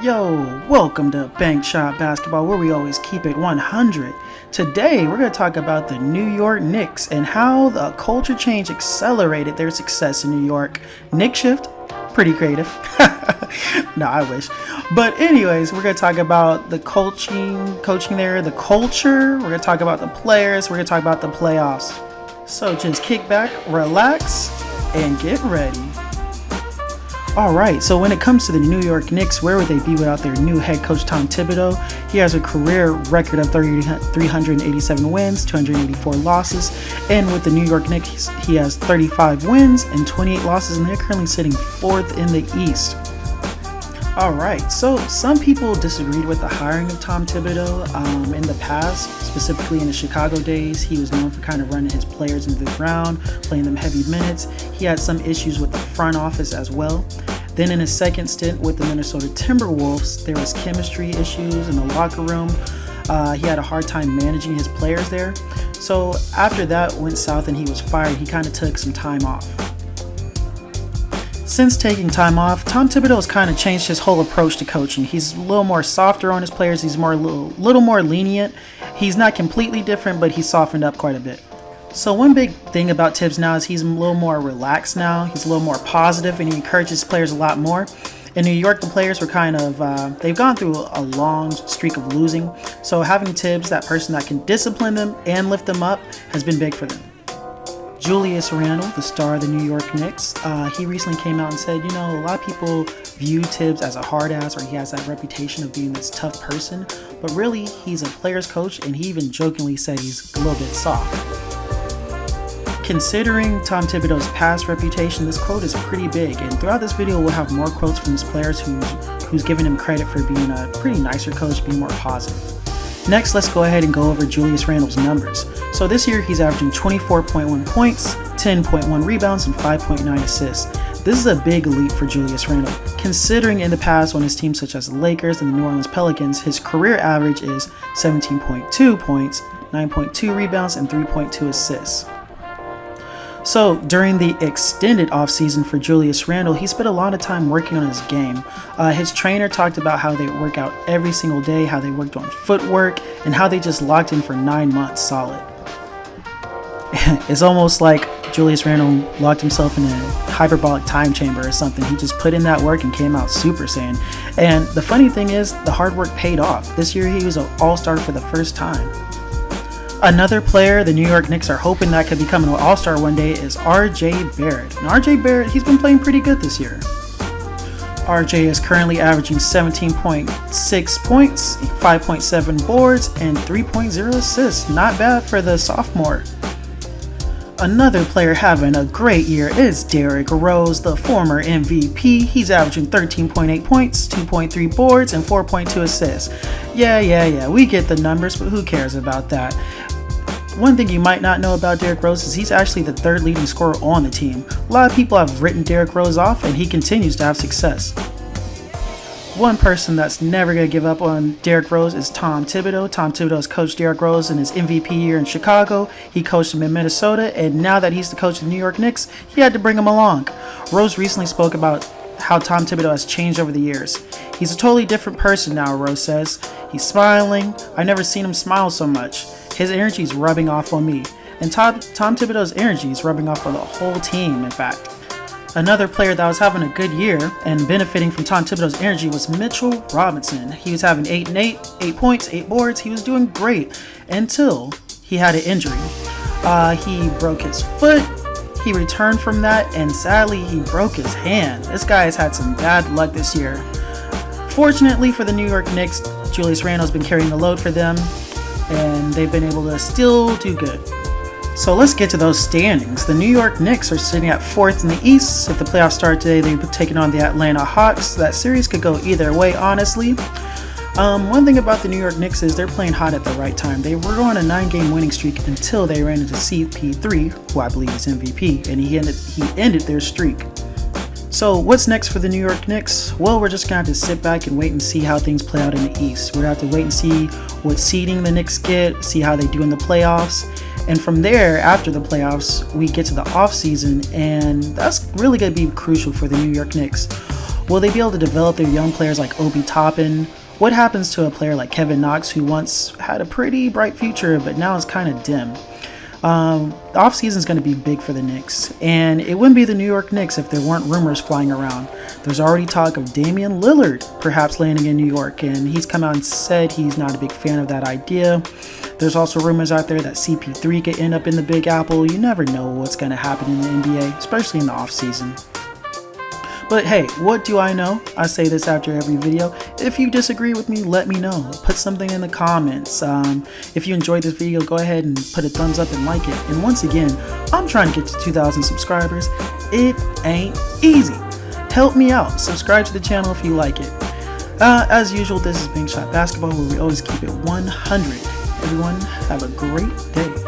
Yo, welcome to Bank Shot Basketball, where we always keep it 100. Today, we're going to talk about the New York Knicks and how the culture change accelerated their success in New York. Knick Shift, pretty creative. No, I wish. But anyways, we're going to talk about the coaching there, the culture. We're going to talk about the players. We're going to talk about the playoffs. So just kick back, relax, and get ready. Alright, so when it comes to the New York Knicks, where would they be without their new head coach Tom Thibodeau? He has a career record of 387 wins, 284 losses, and with the New York Knicks, he has 35 wins and 28 losses, and they're currently sitting 4th in the East. Alright, so some people disagreed with the hiring of Tom Thibodeau in the past, specifically in the Chicago days. He was known for kind of running his players into the ground, playing them heavy minutes. He had some issues with the front office as well. Then in his second stint with the Minnesota Timberwolves, there was chemistry issues in the locker room. He had a hard time managing his players there. So after that went south and he was fired, he kind of took some time off. Since taking time off, Tom Thibodeau has kind of changed his whole approach to coaching. He's a little more softer on his players. He's little more lenient. He's not completely different, but he's softened up quite a bit. So one big thing about Tibbs now is he's a little more relaxed now. He's a little more positive, and he encourages players a lot more. In New York, the players were kind of, they've gone through a long streak of losing. So having Tibbs, that person that can discipline them and lift them up, has been big for them. Julius Randle, the star of the New York Knicks, he recently came out and said, a lot of people view Tibbs as a hard ass, or he has that reputation of being this tough person, but really he's a player's coach, and he even jokingly said he's a little bit soft. Considering Tom Thibodeau's past reputation, this quote is pretty big, and throughout this video we'll have more quotes from his players who's given him credit for being a pretty nicer coach, being more positive. Next, let's go ahead and go over Julius Randle's numbers. So this year, he's averaging 24.1 points, 10.1 rebounds, and 5.9 assists. This is a big leap for Julius Randle, considering in the past on his teams such as the Lakers and the New Orleans Pelicans, his career average is 17.2 points, 9.2 rebounds, and 3.2 assists. So during the extended offseason for Julius Randle, he spent a lot of time working on his game. His trainer talked about how they work out every single day, how they worked on footwork, and how they just locked in for 9 months solid. It's almost like Julius Randle locked himself in a hyperbolic time chamber or something. He just put in that work and came out Super Saiyan. And the funny thing is, the hard work paid off. This year he was an all-star for the first time. Another player the New York Knicks are hoping that could become an all-star one day is RJ Barrett. And RJ Barrett, he's been playing pretty good this year. RJ is currently averaging 17.6 points, 5.7 boards, and 3.0 assists. Not bad for the sophomore. Another player having a great year is Derrick Rose, the former MVP. He's averaging 13.8 points, 2.3 boards, and 4.2 assists. Yeah, we get the numbers, but who cares about that? One thing you might not know about Derrick Rose is he's actually the third leading scorer on the team. A lot of people have written Derrick Rose off, and he continues to have success. One person that's never going to give up on Derrick Rose is Tom Thibodeau. Tom Thibodeau has coached Derrick Rose in his MVP year in Chicago. He coached him in Minnesota, and now that he's the coach of the New York Knicks, he had to bring him along. Rose recently spoke about how Tom Thibodeau has changed over the years. He's a totally different person now, Rose says. He's smiling. I've never seen him smile so much. His energy is rubbing off on me. And Tom Thibodeau's energy is rubbing off on the whole team, in fact. Another player that was having a good year and benefiting from Tom Thibodeau's energy was Mitchell Robinson. He was having 8 points, 8 boards. He was doing great until he had an injury. He broke his foot. He returned from that, and sadly, he broke his hand. This guy has had some bad luck this year. Fortunately for the New York Knicks, Julius Randle has been carrying the load for them, and they've been able to still do good. So let's get to those standings. The New York Knicks are sitting at 4th in the East. If the playoffs start today, they'll be taking on the Atlanta Hawks. That series could go either way, honestly. One thing about the New York Knicks is they're playing hot at the right time. They were on a 9-game winning streak until they ran into CP3, who I believe is MVP, and he ended their streak. So what's next for the New York Knicks? Well, we're just going to have to sit back and wait and see how things play out in the East. We're going to have to wait and see what seeding the Knicks get, see how they do in the playoffs. And from there, after the playoffs, we get to the offseason, and that's really going to be crucial for the New York Knicks. Will they be able to develop their young players like Obi Toppin? What happens to a player like Kevin Knox, who once had a pretty bright future but now is kind of dim? The offseason is going to be big for the Knicks, and it wouldn't be the New York Knicks if there weren't rumors flying around. There's already talk of Damian Lillard perhaps landing in New York, and he's come out and said he's not a big fan of that idea. There's also rumors out there that CP3 could end up in the Big Apple. You never know what's going to happen in the NBA, especially in the offseason. But hey, what do I know? I say this after every video. If you disagree with me, let me know. Put something in the comments. If you enjoyed this video, go ahead and put a thumbs up and like it. And once again, I'm trying to get to 2,000 subscribers. It ain't easy. Help me out. Subscribe to the channel if you like it. As usual, this is Big Shot Basketball, where we always keep it 100. Everyone, have a great day.